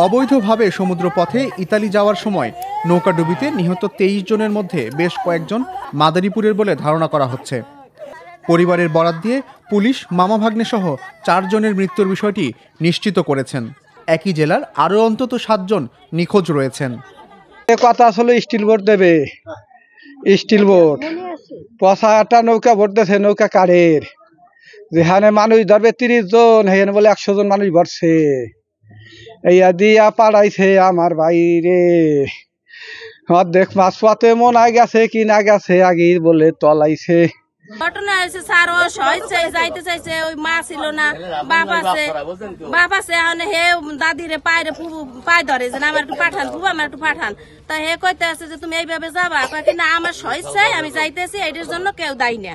অবৈধভাবে সমুদ্রপথে ইতালি যাওয়ার সময় নৌকাডুবিতে নিহত 23 জনের মধ্যে বেশ কয়েকজন মাদারীপুরের বলে ধারণা করা হচ্ছে। পরিবারের বরাত দিয়ে পুলিশ মামা ভাগ্নে সহ 4 জনের মৃত্যুর বিষয়টি নিশ্চিত করেছেন। একই জেলার আরও অন্তত 7 জন নিখোঁজ রয়েছেন। কথা আসলে স্টিল বোট দেবে, স্টিল বোট 50টা নৌকা ভোট দিয়েছে, নৌকা কারের যেখানে মানুষ ধরবে 30 জন, সেখানে বলে 100 জন মানুষ ভরছে। এইয়া দিয়া পাড়াইছে আমার বাইরে, অর্ধেক মাছ পাতে মনে গেছে কি না গেছে আগে বলে তলাইছে। ঘটনা হয়েছে স্যার, ও সহিচ্ছে যাইতে চাইছে, ওই মা ছিল না, বাপ আছে এখন হে দাদিরে পায়ে ধরে যে আমার একটু পাঠান, খুব আমার একটু পাঠান। তা হে কইতে আছে যে তুমি এইভাবে যাবা, কয়েক না আমার সহিচ্ছাই আমি যাইতেছি, এটার জন্য কেউ দায়ী না।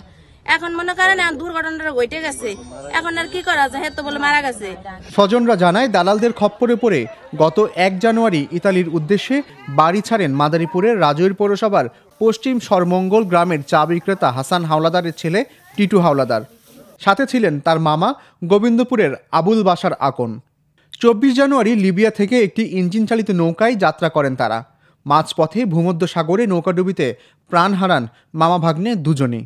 এখন মনে করেন দুর্ঘটনাটা ঘটে গেছে, এখন আর কি করা যায়, হে তো বলে মারা গেছে। স্বজনরা জানায় দালালদের খপ্পরে পড়ে গত 1 জানুয়ারি ইতালির উদ্দেশ্যে বাড়ি ছাড়েন মাদারীপুরের রাজৈর পৌরসভার পশ্চিম সরমঙ্গল গ্রামের চা বিক্রেতা হাসান হাওলাদারের ছেলে টিটু হাওলাদার। সাথে ছিলেন তার মামা গোবিন্দপুরের আবুল বাশার আকন। 24 জানুয়ারি লিবিয়া থেকে একটি ইঞ্জিন চালিত নৌকায় যাত্রা করেন তারা। মাঝপথে ভূমধ্যসাগরে নৌকাডুবিতে প্রাণ হারান মামা ভাগ্নে দুজনেই।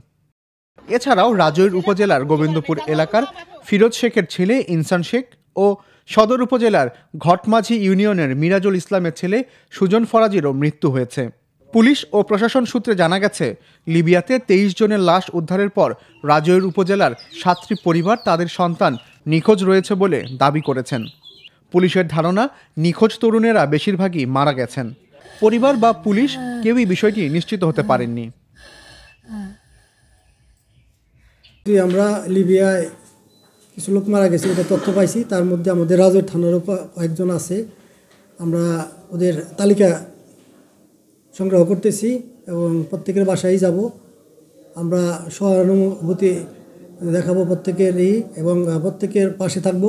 এছাড়াও রাজৈর উপজেলার গোবিন্দপুর এলাকার ফিরোজ শেখের ছেলে ইনসান শেখ ও সদর উপজেলার ঘটমাঝি ইউনিয়নের মিরাজুল ইসলামের ছেলে সুজন ফরাজিরও মৃত্যু হয়েছে। পুলিশ ও প্রশাসন সূত্রে জানা গেছে, লিবিয়াতে 23 জনের লাশ উদ্ধারের পর রাজৈর উপজেলার 7টি পরিবার তাদের সন্তান নিখোঁজ রয়েছে বলে দাবি করেছেন। পুলিশের ধারণা, নিখোঁজ তরুণেরা বেশিরভাগই মারা গেছেন। পরিবার বা পুলিশ কেউই বিষয়টি নিশ্চিত হতে পারেননি। আমরা লিবিয়ায় কিছু লোক মারা গেছে এটা তথ্য পাইছি, তার মধ্যে আমাদের রাজৈর থানারও কয়েকজন আছে। আমরা ওদের তালিকা সংগ্রহ করতেছি এবং প্রত্যেকের বাসায় যাব। আমরা সহানুভূতি দেখাবো প্রত্যেকেরই এবং প্রত্যেকের পাশে থাকব,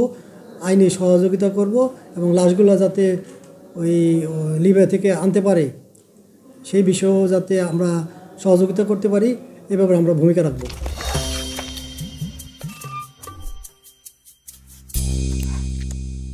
আইনি সহযোগিতা করব এবং লাশগুলো যাতে ওই লিবিয়া থেকে আনতে পারে সেই বিষয়েও যাতে আমরা সহযোগিতা করতে পারি, এ ব্যাপারে আমরা ভূমিকা রাখব।